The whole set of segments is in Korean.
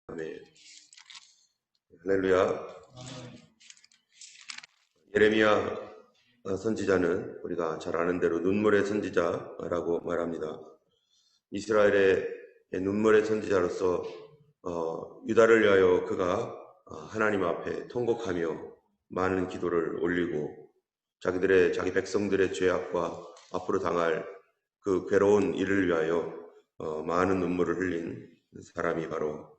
아멘. 할렐루야. 예레미야 선지자는 우리가 잘 아는 대로 눈물의 선지자라고 말합니다. 이스라엘의 눈물의 선지자로서 유다를 위하여 그가 하나님 앞에 통곡하며 많은 기도를 올리고 자기 백성들의 죄악과 앞으로 당할 그 괴로운 일을 위하여 많은 눈물을 흘린 사람이 바로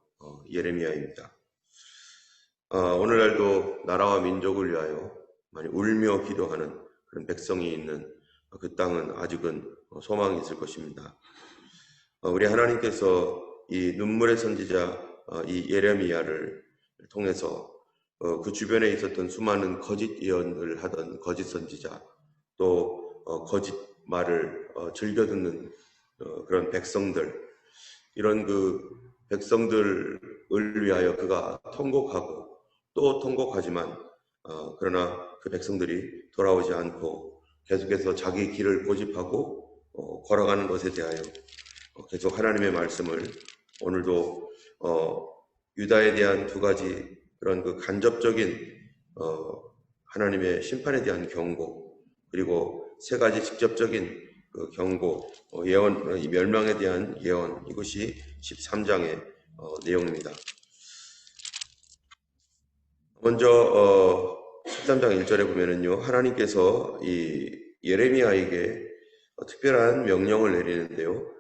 예레미야입니다. 오늘날도 나라와 민족을 위하여 많이 울며 기도하는 그런 백성이 있는 그 땅은 아직은 소망이 있을 것입니다. 우리 하나님께서 이 눈물의 선지자 이 예레미야를 통해서 그 주변에 있었던 수많은 거짓 예언을 하던 거짓 선지자, 또 거짓 말을 즐겨 듣는 그런 백성들, 이런 그 백성들을 위하여 그가 통곡하고 또 통곡하지만 그러나 그 백성들이 돌아오지 않고 계속해서 자기 길을 고집하고 걸어가는 것에 대하여 계속 하나님의 말씀을 오늘도 유다에 대한 두 가지 그런 그 간접적인 하나님의 심판에 대한 경고, 그리고 세 가지 직접적인 그 경고, 예언, 멸망에 대한 예언, 이것이 13장의 내용입니다. 먼저 13장 1절에 보면은요, 하나님께서 이 예레미야에게 특별한 명령을 내리는데요,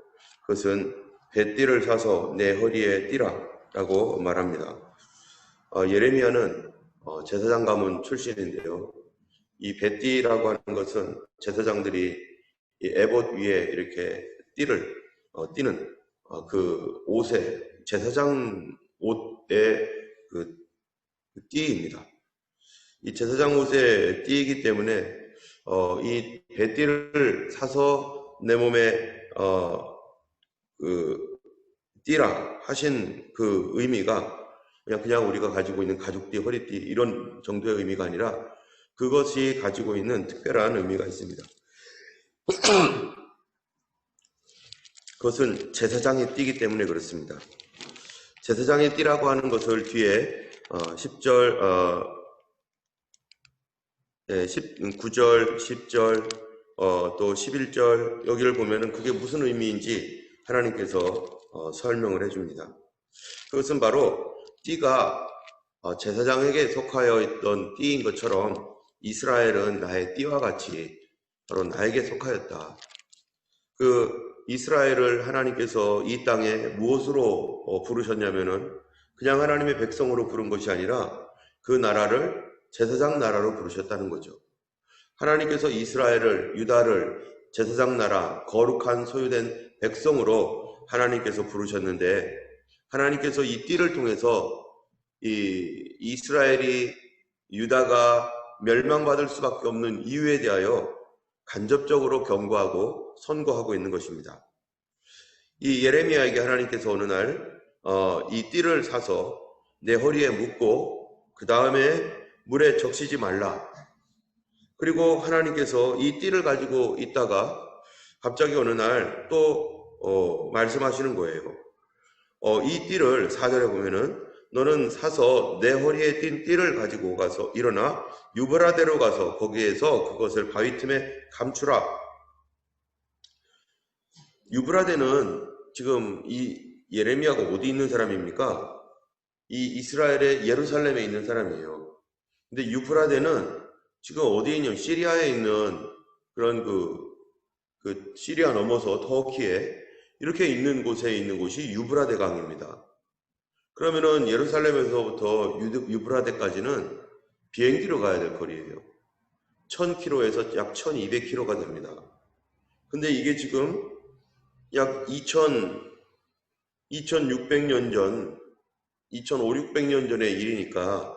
그것은 뱃띠를 사서 내 허리에 띠라 라고 말합니다. 예레미야는 제사장 가문 출신인데요, 이 뱃띠라고 하는 것은 제사장들이 이 에봇 위에 이렇게 띠를 띠는 그 옷에, 제사장 옷의 그 띠입니다. 이 제사장 옷의 띠이기 때문에 이 뱃띠를 사서 내 몸에 그 띠라 하신 그 의미가 그냥 우리가 가지고 있는 가죽띠, 허리띠 이런 정도의 의미가 아니라 그것이 가지고 있는 특별한 의미가 있습니다. 그것은 제사장의 띠이기 때문에 그렇습니다. 제사장의 띠라고 하는 것을 뒤에 10절, 9절, 10절, 또 11절 여기를 보면은 그게 무슨 의미인지 하나님께서 설명을 해줍니다. 그것은 바로 띠가 제사장에게 속하여 있던 띠인 것처럼 이스라엘은 나의 띠와 같이 바로 나에게 속하였다. 그 이스라엘을 하나님께서 이 땅에 무엇으로 부르셨냐면은 그냥 하나님의 백성으로 부른 것이 아니라 그 나라를 제사장 나라로 부르셨다는 거죠. 하나님께서 이스라엘을, 유다를 제사장 나라, 거룩한 소유된 백성으로 하나님께서 부르셨는데, 하나님께서 이 띠를 통해서 이 이스라엘이, 유다가 멸망받을 수밖에 없는 이유에 대하여 간접적으로 경고하고 선고하고 있는 것입니다. 이 예레미야에게 하나님께서 어느 날 이 띠를 사서 내 허리에 묶고 그 다음에 물에 적시지 말라. 그리고 하나님께서 이 띠를 가지고 있다가 갑자기 어느 날 또 말씀하시는 거예요. 이 띠를 4절에 보면은 너는 사서 내 허리에 띈 띠를 가지고 가서 일어나 유브라데로 가서 거기에서 그것을 바위 틈에 감추라. 유브라데는 지금 이 예레미야가 어디 있는 사람입니까? 이 이스라엘의 예루살렘에 있는 사람이에요. 근데 유브라데는 지금 어디에 있냐? 시리아에 있는 그런 그 시리아 넘어서 터키에 이렇게 있는 곳에 있는 곳이 유브라데 강입니다. 그러면은 예루살렘에서부터 유브라데까지는 비행기로 가야 될 거리예요. 1000km에서 약 1200km가 됩니다. 근데 이게 지금 약 2600년 전, 2500~600년 전의 일이니까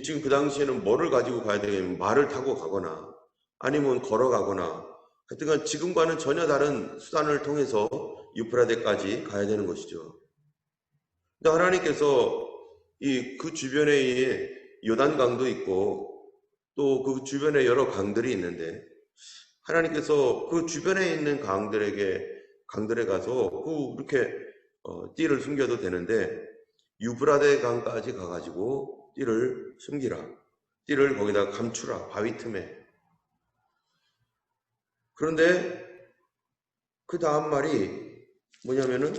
지금 그 당시에는 뭐를 가지고 가야 되냐면 말을 타고 가거나 아니면 걸어가거나 하여튼간 지금과는 전혀 다른 수단을 통해서 유프라데까지 가야 되는 것이죠. 근데 하나님께서 그 주변에 요단강도 있고 또 그 주변에 여러 강들이 있는데 하나님께서 그 주변에 있는 강들에 가서 이렇게 띠를 숨겨도 되는데 유브라데 강까지 가가지고 띠를 숨기라. 띠를 거기다 감추라. 바위 틈에. 그런데 그 다음 말이 뭐냐면은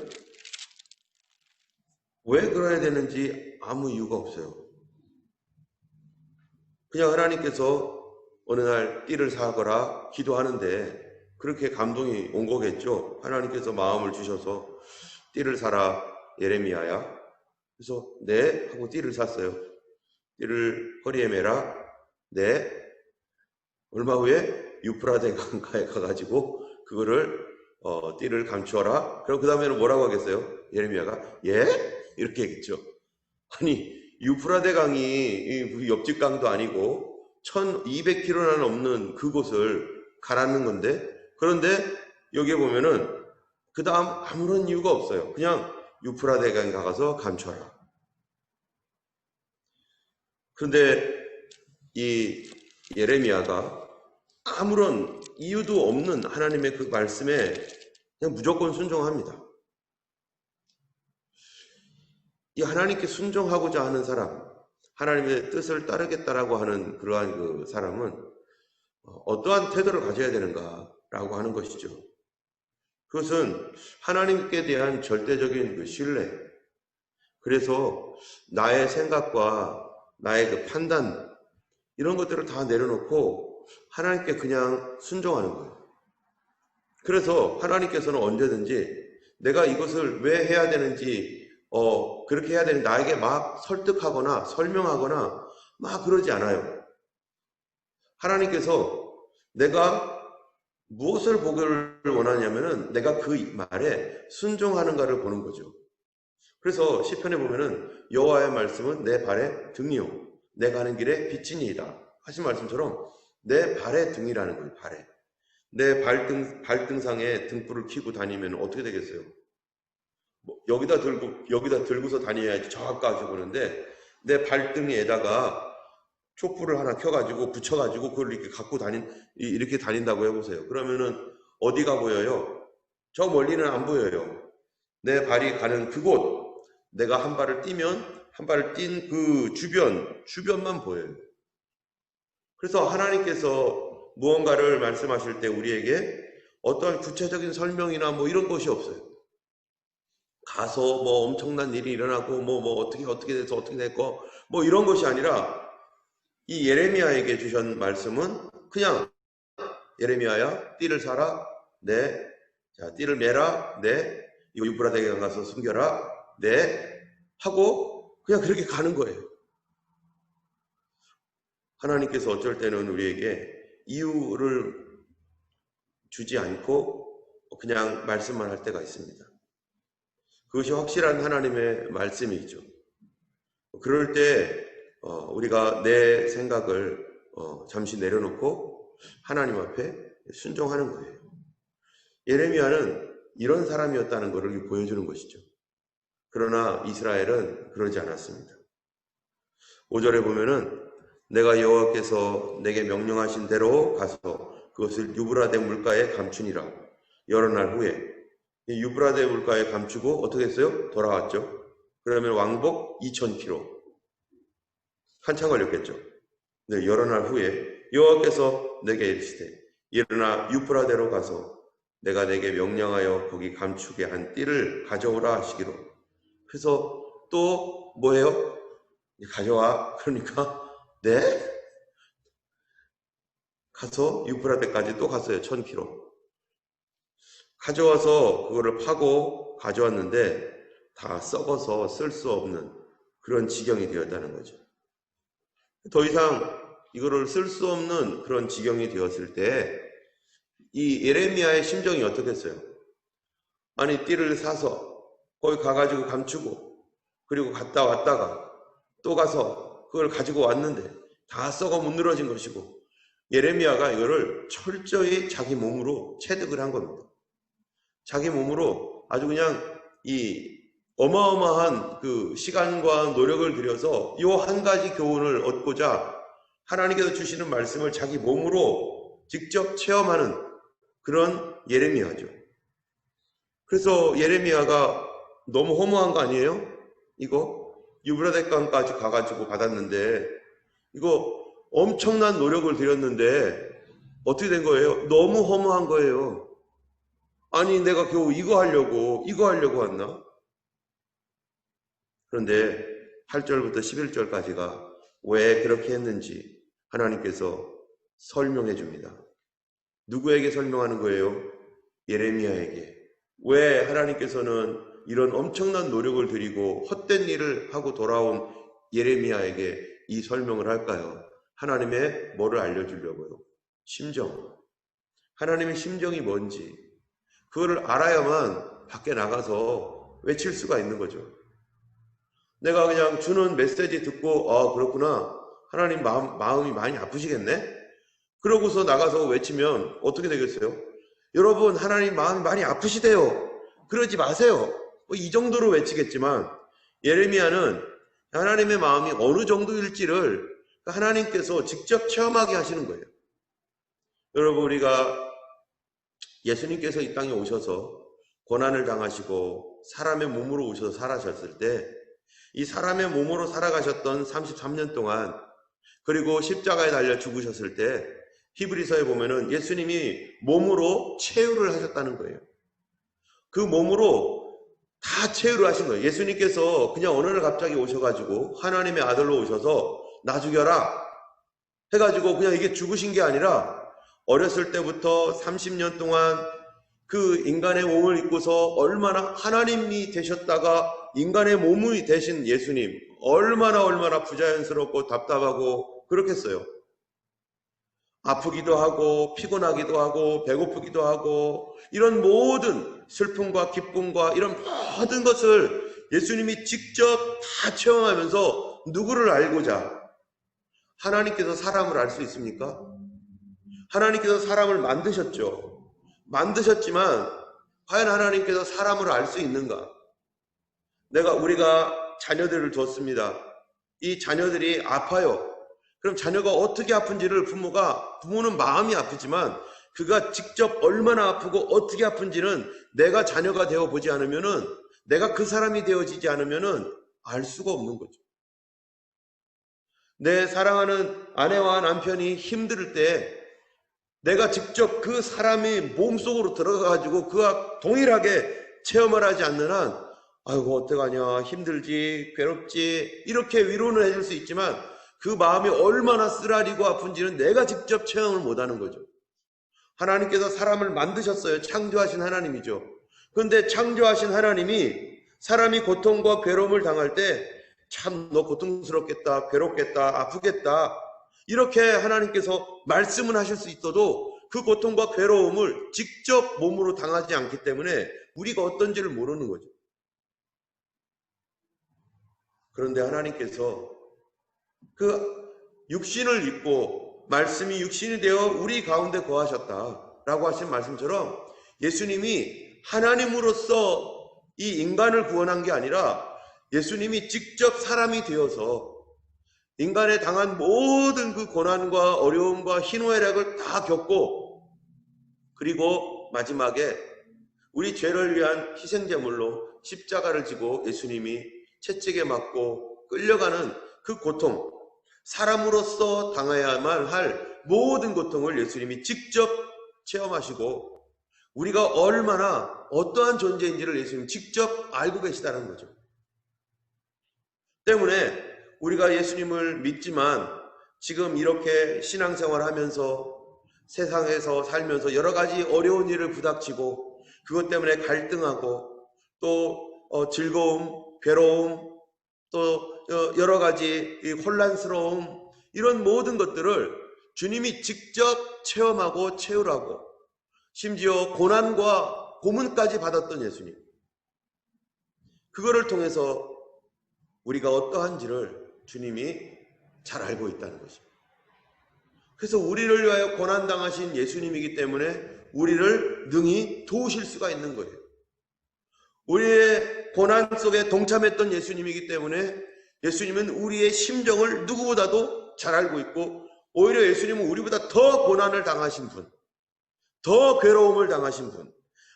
왜 그래야 되는지 아무 이유가 없어요. 그냥 하나님께서 어느 날 띠를 사거라 기도하는데 그렇게 감동이 온 거겠죠. 하나님께서 마음을 주셔서 띠를 사라 예레미야야. 그래서 네 하고 띠를 샀어요. 띠를 허리에 매라. 네. 얼마 후에 유프라데 강가에 가가지고 그거를 띠를 감추어라. 그럼 그 다음에는 뭐라고 하겠어요? 예레미야가 예? 이렇게 했겠죠. 아니 유프라데 강이 옆집 강도 아니고 1200km나 넘는 그곳을 가라는 건데, 그런데 여기에 보면은 그 다음 아무런 이유가 없어요. 그냥 유프라데 강에 가서 감춰라. 그런데 이 예레미야가 아무런 이유도 없는 하나님의 그 말씀에 그냥 무조건 순종합니다. 이 하나님께 순종하고자 하는 사람, 하나님의 뜻을 따르겠다라고 하는 그러한 그 사람은 어떠한 태도를 가져야 되는가라고 하는 것이죠. 그것은 하나님께 대한 절대적인 그 신뢰. 그래서 나의 생각과 나의 그 판단 이런 것들을 다 내려놓고 하나님께 그냥 순종하는 거예요. 그래서 하나님께서는 언제든지 내가 이것을 왜 해야 되는지 그렇게 해야 되는 나에게 막 설득하거나 설명하거나 막 그러지 않아요. 하나님께서 내가 무엇을 보기를 원하냐면은 내가 그 말에 순종하는가를 보는 거죠. 그래서 시편에 보면은 여호와의 말씀은 내 발의 등이요 내 가는 길에 빛이니이다 하신 말씀처럼 내 발의 등이라는 거예요. 발에 내 발등상에 등불을 켜고 다니면 어떻게 되겠어요? 여기다 들고서 다녀야지 저 앞까지 보는데 내 발등에다가 촛불을 하나 켜가지고 붙여가지고 그걸 이렇게 다닌다고 해보세요. 그러면은 어디가 보여요? 저 멀리는 안 보여요. 내 발이 가는 그곳, 내가 한 발을 뛰면 한 발을 뛴 그 주변만 보여요. 그래서 하나님께서 무언가를 말씀하실 때 우리에게 어떤 구체적인 설명이나 뭐 이런 것이 없어요. 가서 뭐 엄청난 일이 일어나고 뭐 어떻게 돼서 어떻게 됐고 뭐 이런 것이 아니라 이 예레미야에게 주신 말씀은 그냥 예레미야야 띠를 사라 네. 자 띠를 매라 네. 이거 유브라데에 가서 숨겨라 네. 하고 그냥 그렇게 가는 거예요. 하나님께서 어쩔 때는 우리에게 이유를 주지 않고 그냥 말씀만 할 때가 있습니다. 그것이 확실한 하나님의 말씀이죠. 그럴 때 우리가 내 생각을 잠시 내려놓고 하나님 앞에 순종하는 거예요. 예레미야는 이런 사람이었다는 것을 보여주는 것이죠. 그러나 이스라엘은 그러지 않았습니다. 5절에 보면은 내가 여호와께서 내게 명령하신 대로 가서 그것을 유브라데 물가에 감추니라. 여러 날 후에 유브라데 물가에 감추고 어떻게 했어요? 돌아왔죠. 그러면 왕복 2000km. 한참 걸렸겠죠. 네, 여러 날 후에 여호와께서 내게 이르시되 일어나 유브라데로 가서 내가 내게 명령하여 거기 감추게 한 띠를 가져오라 하시기로. 그래서 또 뭐예요? 가져와. 그러니까 네? 가서 유브라데까지 또 갔어요. 1000km. 가져와서 그거를 파고 가져왔는데 다 썩어서 쓸 수 없는 그런 지경이 되었다는 거죠. 더 이상 이거를 쓸 수 없는 그런 지경이 되었을 때 이 예레미야의 심정이 어떻겠어요? 아니 띠를 사서 거기 가가지고 감추고 그리고 갔다 왔다가 또 가서 그걸 가지고 왔는데 다 썩어 문드러진 것이고 예레미야가 이거를 철저히 자기 몸으로 체득을 한 겁니다. 자기 몸으로 아주 그냥 이 어마어마한 그 시간과 노력을 들여서 이 한 가지 교훈을 얻고자 하나님께서 주시는 말씀을 자기 몸으로 직접 체험하는 그런 예레미야죠. 그래서 예레미야가 너무 허무한 거 아니에요? 이거 유브라데강까지 가가지고 받았는데 이거 엄청난 노력을 들였는데 어떻게 된 거예요? 너무 허무한 거예요. 아니 내가 겨우 이거 하려고 왔나? 그런데 8절부터 11절까지가 왜 그렇게 했는지 하나님께서 설명해 줍니다. 누구에게 설명하는 거예요? 예레미야에게. 왜 하나님께서는 이런 엄청난 노력을 들이고 헛된 일을 하고 돌아온 예레미야에게 이 설명을 할까요? 하나님의 뭐를 알려주려고요? 심정. 하나님의 심정이 뭔지 그거를 알아야만 밖에 나가서 외칠 수가 있는 거죠. 내가 그냥 주는 메시지 듣고 그렇구나. 하나님 마음이 많이 아프시겠네? 그러고서 나가서 외치면 어떻게 되겠어요? 여러분 하나님 마음이 많이 아프시대요. 그러지 마세요. 이 정도로 외치겠지만 예레미야는 하나님의 마음이 어느 정도일지를 하나님께서 직접 체험하게 하시는 거예요. 여러분 우리가 예수님께서 이 땅에 오셔서 고난을 당하시고 사람의 몸으로 오셔서 살아가셨을 때 이 사람의 몸으로 살아가셨던 33년 동안 그리고 십자가에 달려 죽으셨을 때 히브리서에 보면은 예수님이 몸으로 체유를 하셨다는 거예요. 그 몸으로 다 체유를 하신 거예요. 예수님께서 그냥 어느 날 갑자기 오셔가지고 하나님의 아들로 오셔서 나 죽여라 해가지고 그냥 이게 죽으신 게 아니라 어렸을 때부터 30년 동안 그 인간의 몸을 입고서 얼마나 하나님이 되셨다가 인간의 몸이 되신 예수님 얼마나 부자연스럽고 답답하고 그렇겠어요. 아프기도 하고 피곤하기도 하고 배고프기도 하고 이런 모든 슬픔과 기쁨과 이런 모든 것을 예수님이 직접 다 체험하면서 누구를 알고자 하나님께서 사람을 알 수 있습니까? 하나님께서 사람을 만드셨죠. 만드셨지만 과연 하나님께서 사람을 알 수 있는가? 우리가 자녀들을 뒀습니다. 이 자녀들이 아파요. 그럼 자녀가 어떻게 아픈지를 부모는 마음이 아프지만 그가 직접 얼마나 아프고 어떻게 아픈지는 내가 자녀가 되어 보지 않으면은 내가 그 사람이 되어지지 않으면은 알 수가 없는 거죠. 내 사랑하는 아내와 남편이 힘들 때 내가 직접 그 사람의 몸속으로 들어가가지고 그와 동일하게 체험을 하지 않는 한 아이고 어떡하냐 힘들지 괴롭지 이렇게 위로는 해줄 수 있지만 그 마음이 얼마나 쓰라리고 아픈지는 내가 직접 체험을 못하는 거죠. 하나님께서 사람을 만드셨어요. 창조하신 하나님이죠. 그런데 창조하신 하나님이 사람이 고통과 괴로움을 당할 때 참 너 고통스럽겠다 괴롭겠다 아프겠다 이렇게 하나님께서 말씀은 하실 수 있어도 그 고통과 괴로움을 직접 몸으로 당하지 않기 때문에 우리가 어떤지를 모르는 거죠. 그런데 하나님께서 그 육신을 입고 말씀이 육신이 되어 우리 가운데 거하셨다라고 하신 말씀처럼 예수님이 하나님으로서 이 인간을 구원한 게 아니라 예수님이 직접 사람이 되어서 인간에 당한 모든 그 고난과 어려움과 희노애락을 다 겪고 그리고 마지막에 우리 죄를 위한 희생제물로 십자가를 지고 예수님이 채찍에 맞고 끌려가는 그 고통, 사람으로서 당해야만 할 모든 고통을 예수님이 직접 체험하시고 우리가 얼마나 어떠한 존재인지를 예수님이 직접 알고 계시다는 거죠. 때문에 우리가 예수님을 믿지만 지금 이렇게 신앙생활을 하면서 세상에서 살면서 여러 가지 어려운 일을 부닥치고 그것 때문에 갈등하고 또 즐거움, 괴로움, 또 여러 가지 혼란스러움 이런 모든 것들을 주님이 직접 체험하고 채우라고 심지어 고난과 고문까지 받았던 예수님 그거를 통해서 우리가 어떠한지를 주님이 잘 알고 있다는 것입니다. 그래서 우리를 위하여 고난당하신 예수님이기 때문에 우리를 능히 도우실 수가 있는 거예요. 우리의 고난 속에 동참했던 예수님이기 때문에 예수님은 우리의 심정을 누구보다도 잘 알고 있고 오히려 예수님은 우리보다 더 고난을 당하신 분, 더 괴로움을 당하신 분,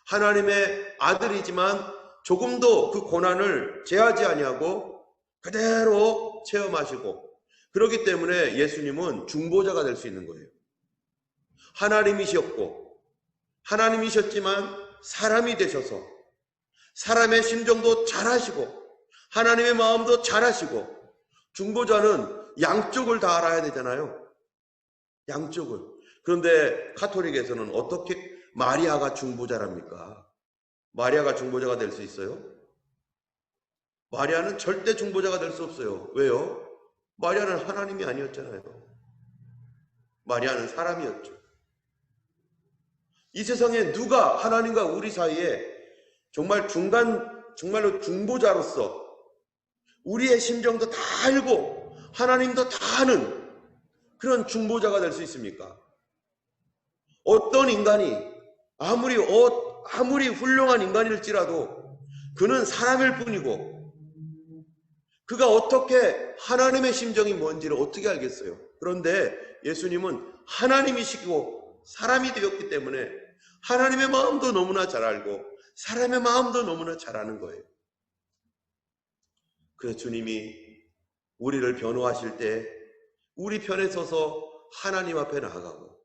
하나님의 아들이지만 조금도 그 고난을 제하지 아니하고 그대로 체험하시고, 그렇기 때문에 예수님은 중보자가 될 수 있는 거예요. 하나님이셨지만 사람이 되셔서 사람의 심정도 잘 아시고 하나님의 마음도 잘 아시고, 중보자는 양쪽을 다 알아야 되잖아요. 양쪽을. 그런데 가톨릭에서는 어떻게 마리아가 중보자랍니까? 마리아가 중보자가 될 수 있어요? 마리아는 절대 중보자가 될 수 없어요. 왜요? 마리아는 하나님이 아니었잖아요. 마리아는 사람이었죠. 이 세상에 누가 하나님과 우리 사이에 정말로 중보자로서 우리의 심정도 다 알고 하나님도 다 아는 그런 중보자가 될 수 있습니까? 어떤 인간이 아무리 훌륭한 인간일지라도 그는 사람일 뿐이고, 그가 어떻게 하나님의 심정이 뭔지를 어떻게 알겠어요? 그런데 예수님은 하나님이시고 사람이 되었기 때문에 하나님의 마음도 너무나 잘 알고 사람의 마음도 너무나 잘 아는 거예요. 그래서 주님이 우리를 변호하실 때 우리 편에 서서 하나님 앞에 나아가고,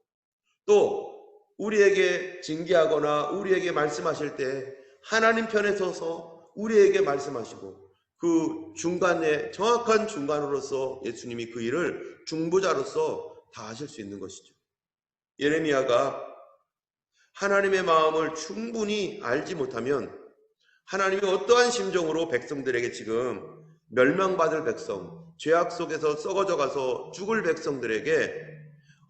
또 우리에게 징계하거나 우리에게 말씀하실 때 하나님 편에 서서 우리에게 말씀하시고, 그 중간에 정확한 중간으로서 예수님이 그 일을 중보자로서 다 하실 수 있는 것이죠. 예레미야가 하나님의 마음을 충분히 알지 못하면 하나님이 어떠한 심정으로 백성들에게 지금 멸망받을 백성, 죄악 속에서 썩어져 가서 죽을 백성들에게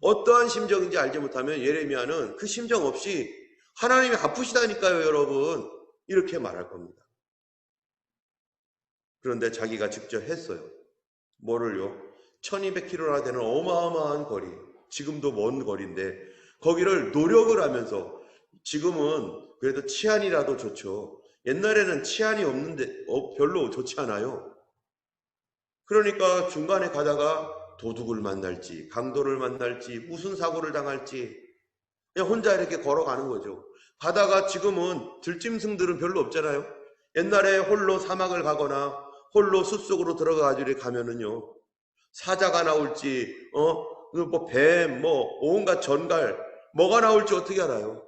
어떠한 심정인지 알지 못하면 예레미야는 그 심정 없이 하나님이 아프시다니까요 여러분, 이렇게 말할 겁니다. 그런데 자기가 직접 했어요. 뭐를요? 1200km나 되는 어마어마한 거리, 지금도 먼 거리인데 거기를 노력을 하면서, 지금은 그래도 치안이라도 좋죠. 옛날에는 치안이 없는데 별로 좋지 않아요. 그러니까 중간에 가다가 도둑을 만날지 강도를 만날지 무슨 사고를 당할지 그냥 혼자 이렇게 걸어가는 거죠. 가다가 지금은 들짐승들은 별로 없잖아요. 옛날에 홀로 사막을 가거나 홀로 숲속으로 들어가가지고 가면은요, 사자가 나올지 뭐 뱀, 뭐 온갖 전갈 뭐가 나올지 어떻게 알아요?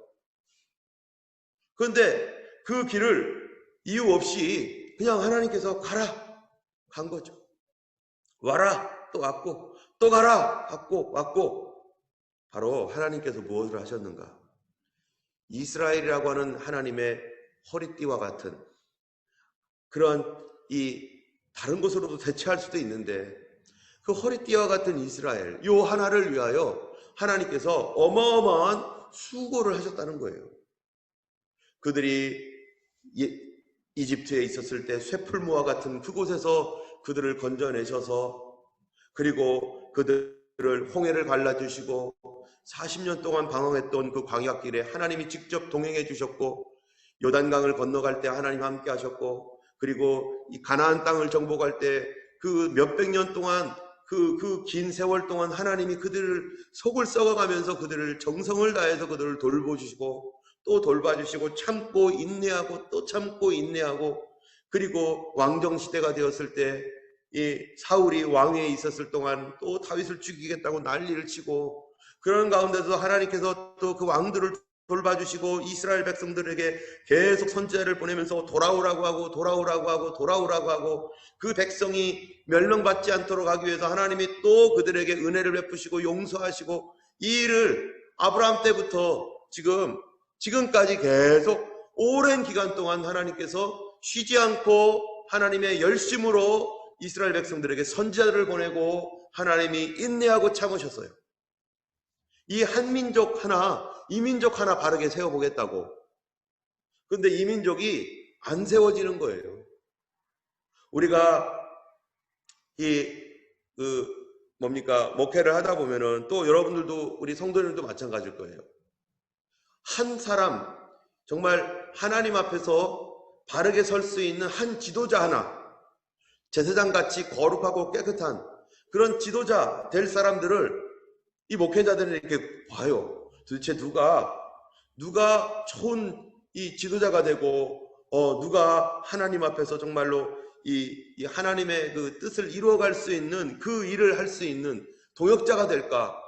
그런데 그 길을 이유 없이 그냥 하나님께서 가라 간 거죠. 와라 또 왔고, 또 가라 왔고. 바로 하나님께서 무엇을 하셨는가? 이스라엘이라고 하는 하나님의 허리띠와 같은 그런 다른 것으로도 대체할 수도 있는데, 그 허리띠와 같은 이스라엘 요 하나를 위하여 하나님께서 어마어마한 수고를 하셨다는 거예요. 그들이 이집트에 있었을 때 쇠풀무와 같은 그곳에서 그들을 건져내셔서, 그리고 그들을 홍해를 갈라주시고 40년 동안 방황했던 그 광야길에 하나님이 직접 동행해 주셨고, 요단강을 건너갈 때 하나님 함께 하셨고, 그리고 이 가나안 땅을 정복할 때 그 몇백 년 동안 그 긴 세월 동안 하나님이 그들을 속을 썩어가면서 그들을 정성을 다해서 그들을 돌보주시고 또 돌봐주시고 참고 인내하고 또 참고 인내하고, 그리고 왕정시대가 되었을 때 이 사울이 왕위에 있었을 동안 또 다윗을 죽이겠다고 난리를 치고, 그런 가운데서 하나님께서 또 그 왕들을 돌봐주시고 이스라엘 백성들에게 계속 선지자를 보내면서 돌아오라고 하고 그 백성이 멸망받지 않도록 하기 위해서 하나님이 또 그들에게 은혜를 베푸시고 용서하시고, 이 일을 아브라함 때부터 지금까지 계속 오랜 기간 동안 하나님께서 쉬지 않고 하나님의 열심으로 이스라엘 백성들에게 선지자들을 보내고 하나님이 인내하고 참으셨어요. 이 한 민족 하나, 이 민족 하나 바르게 세워보겠다고. 그런데 이 민족이 안 세워지는 거예요. 우리가 목회를 하다 보면은, 또 여러분들도 우리 성도님들도 마찬가지일 거예요. 한 사람, 정말 하나님 앞에서 바르게 설 수 있는 한 지도자 하나, 제사장같이 거룩하고 깨끗한 그런 지도자 될 사람들을 이 목회자들은 이렇게 봐요. 도대체 누가 좋은 이 지도자가 되고 누가 하나님 앞에서 정말로 이 하나님의 그 뜻을 이루어갈 수 있는 그 일을 할 수 있는 동역자가 될까?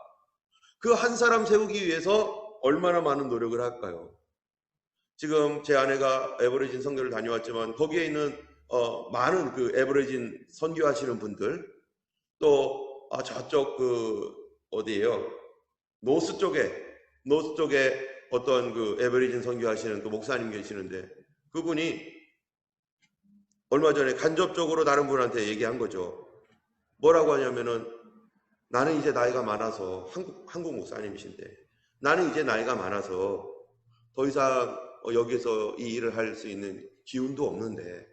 그 한 사람 세우기 위해서 얼마나 많은 노력을 할까요? 지금 제 아내가 에버레진 선교를 다녀왔지만 거기에 있는 많은 그 에버레진 선교하시는 분들, 또 저쪽 그 어디예요? 노스 쪽에 어떤 그 에버리진 선교하시는 그 목사님 계시는데, 그분이 얼마 전에 간접적으로 다른 분한테 얘기한 거죠. 뭐라고 하냐면은, 나는 이제 나이가 많아서, 한국 목사님이신데, 나는 이제 나이가 많아서 더 이상 여기서 이 일을 할 수 있는 기운도 없는데,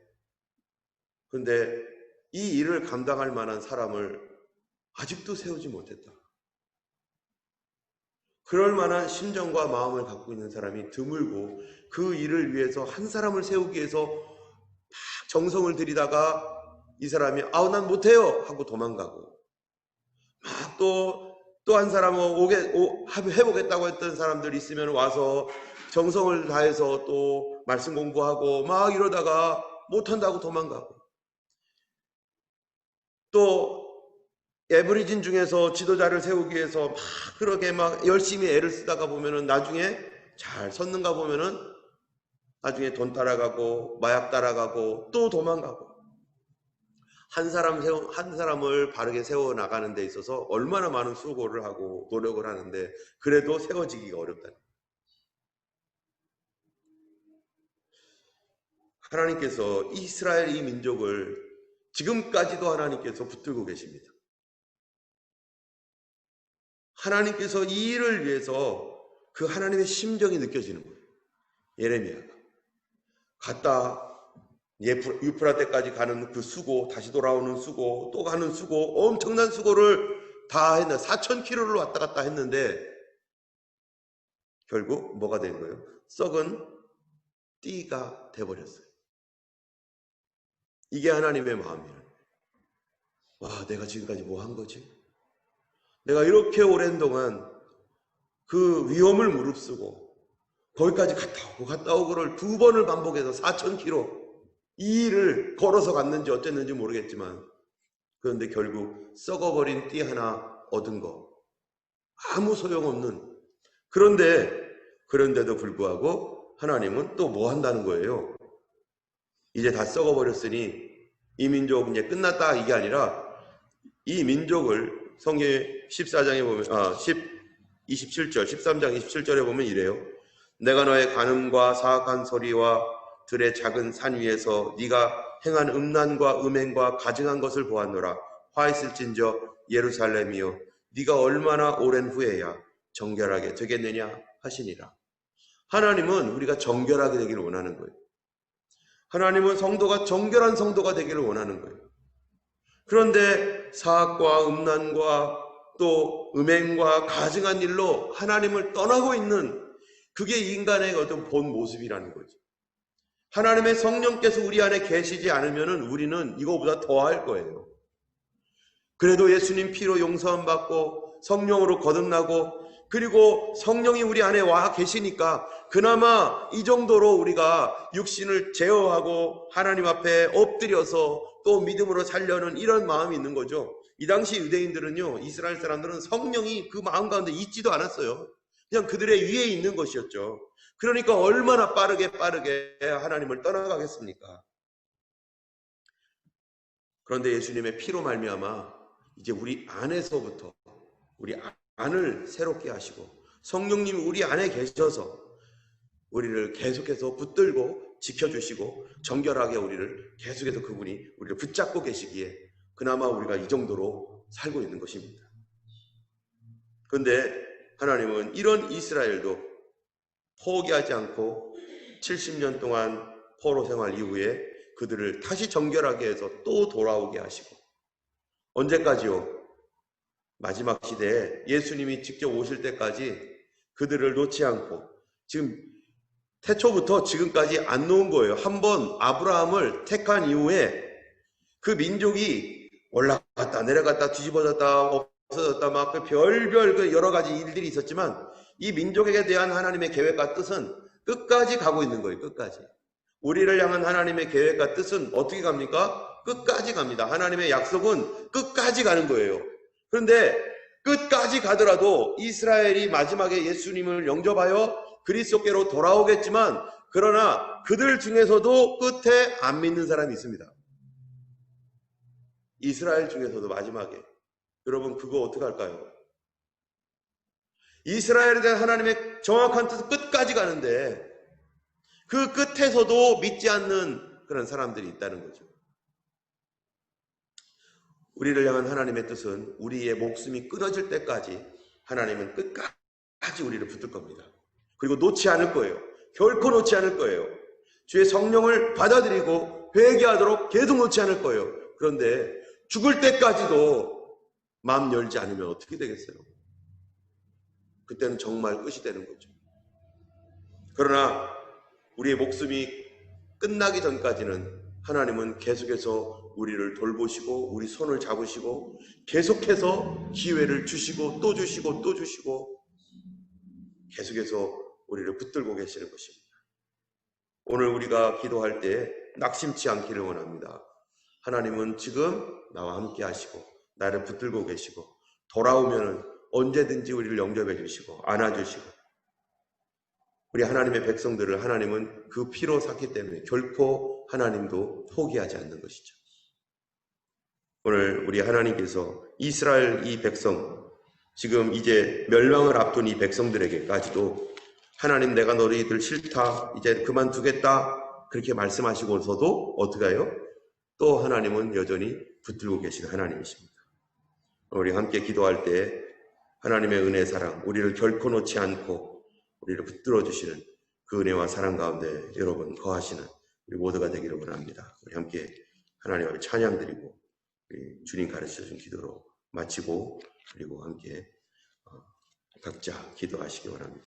근데 이 일을 감당할 만한 사람을 아직도 세우지 못했다. 그럴 만한 심정과 마음을 갖고 있는 사람이 드물고, 그 일을 위해서 한 사람을 세우기 위해서 막 정성을 들이다가 이 사람이 난 못해요 하고 도망가고, 막 또 한 사람은 해보겠다고 했던 사람들 있으면 와서 정성을 다해서 또 말씀 공부하고 막 이러다가 못한다고 도망가고, 또 에브리진 중에서 지도자를 세우기 위해서 막 그렇게 막 열심히 애를 쓰다가 보면은 나중에 잘 섰는가 보면은 나중에 돈 따라가고 마약 따라가고 또 도망가고, 한 사람을 바르게 세워 나가는 데 있어서 얼마나 많은 수고를 하고 노력을 하는데 그래도 세워지기가 어렵다. 하나님께서 이스라엘 이 민족을 지금까지도 하나님께서 붙들고 계십니다. 하나님께서 이 일을 위해서 그 하나님의 심정이 느껴지는 거예요. 예레미야가 갔다 유프라테까지 가는 그 수고, 다시 돌아오는 수고, 또 가는 수고, 엄청난 수고를 다 했는데 4,000km를 왔다 갔다 했는데 결국 뭐가 된 거예요? 썩은 띠가 돼버렸어요. 이게 하나님의 마음이에요. 와, 내가 지금까지 뭐 한 거지? 내가 이렇게 오랜 동안 그 위험을 무릅쓰고 거기까지 갔다 오고를 2번을 반복해서 4,000km 이 일을 걸어서 갔는지 어쨌는지 모르겠지만, 그런데 결국 썩어버린 띠 하나 얻은 거 아무 소용없는, 그런데도 불구하고 하나님은 또 뭐 한다는 거예요? 이제 다 썩어버렸으니 이 민족 이제 끝났다 이게 아니라, 이 민족을 성경 14장에 보면 27절 13장 27절에 보면 이래요. 내가 너의 간음과 사악한 소리와 들의 작은 산 위에서 네가 행한 음란과 음행과 가증한 것을 보았노라. 화했을진저 예루살렘이여, 네가 얼마나 오랜 후에야 정결하게 되겠느냐 하시니라. 하나님은 우리가 정결하게 되기를 원하는 거예요. 하나님은 성도가 정결한 성도가 되기를 원하는 거예요. 그런데 사악과 음란과 또 음행과 가증한 일로 하나님을 떠나고 있는, 그게 인간의 어떤 본 모습이라는 거죠. 하나님의 성령께서 우리 안에 계시지 않으면 우리는 이거보다 더 할 거예요. 그래도 예수님 피로 용서함 받고 성령으로 거듭나고, 그리고 성령이 우리 안에 와 계시니까 그나마 이 정도로 우리가 육신을 제어하고 하나님 앞에 엎드려서 또 믿음으로 살려는 이런 마음이 있는 거죠. 이 당시 유대인들은요, 이스라엘 사람들은 성령이 그 마음 가운데 있지도 않았어요. 그냥 그들의 위에 있는 것이었죠. 그러니까 얼마나 빠르게 하나님을 떠나가겠습니까? 그런데 예수님의 피로 말미암아 이제 우리 안에서부터 우리 안을 새롭게 하시고, 성령님이 우리 안에 계셔서 우리를 계속해서 붙들고 지켜주시고 정결하게 우리를 계속해서 그분이 우리를 붙잡고 계시기에 그나마 우리가 이 정도로 살고 있는 것입니다. 그런데 하나님은 이런 이스라엘도 포기하지 않고 70년 동안 포로 생활 이후에 그들을 다시 정결하게 해서 또 돌아오게 하시고, 언제까지요? 마지막 시대에 예수님이 직접 오실 때까지 그들을 놓지 않고, 지금 태초부터 지금까지 안 놓은 거예요. 한번 아브라함을 택한 이후에 그 민족이 올라갔다 내려갔다 뒤집어졌다 없어졌다 막 별별 그 여러 가지 일들이 있었지만 이 민족에게 대한 하나님의 계획과 뜻은 끝까지 가고 있는 거예요. 끝까지. 우리를 향한 하나님의 계획과 뜻은 어떻게 갑니까? 끝까지 갑니다. 하나님의 약속은 끝까지 가는 거예요. 그런데 끝까지 가더라도 이스라엘이 마지막에 예수님을 영접하여 그리스도께로 돌아오겠지만, 그러나 그들 중에서도 끝에 안 믿는 사람이 있습니다. 이스라엘 중에서도 마지막에. 여러분, 그거 어떻게 할까요? 이스라엘에 대한 하나님의 정확한 뜻은 끝까지 가는데 그 끝에서도 믿지 않는 그런 사람들이 있다는 거죠. 우리를 향한 하나님의 뜻은 우리의 목숨이 끊어질 때까지 하나님은 끝까지 우리를 붙들 겁니다. 그리고 놓지 않을 거예요. 결코 놓지 않을 거예요. 주의 성령을 받아들이고 회개하도록 계속 놓지 않을 거예요. 그런데 죽을 때까지도 마음 열지 않으면 어떻게 되겠어요? 그때는 정말 끝이 되는 거죠. 그러나 우리의 목숨이 끝나기 전까지는 하나님은 계속해서 우리를 돌보시고 우리 손을 잡으시고 계속해서 기회를 주시고 또 주시고 또 주시고 계속해서 우리를 붙들고 계시는 것입니다. 오늘 우리가 기도할 때 낙심치 않기를 원합니다. 하나님은 지금 나와 함께 하시고 나를 붙들고 계시고 돌아오면 언제든지 우리를 영접해 주시고 안아주시고, 우리 하나님의 백성들을 하나님은 그 피로 샀기 때문에 결코 하나님도 포기하지 않는 것이죠. 오늘 우리 하나님께서 이스라엘 이 백성, 지금 이제 멸망을 앞둔 이 백성들에게까지도 하나님 내가 너희들 싫다, 이제 그만두겠다 그렇게 말씀하시고서도 어떻게 해요? 또 하나님은 여전히 붙들고 계시는 하나님이십니다. 우리 함께 기도할 때 하나님의 은혜 사랑, 우리를 결코 놓지 않고 우리를 붙들어 주시는 그 은혜와 사랑 가운데 여러분 거하시는 우리 모두가 되기를 원합니다. 우리 함께 하나님 앞에 찬양 드리고 주님 가르쳐준 기도로 마치고, 그리고 함께 각자 기도하시기 원합니다.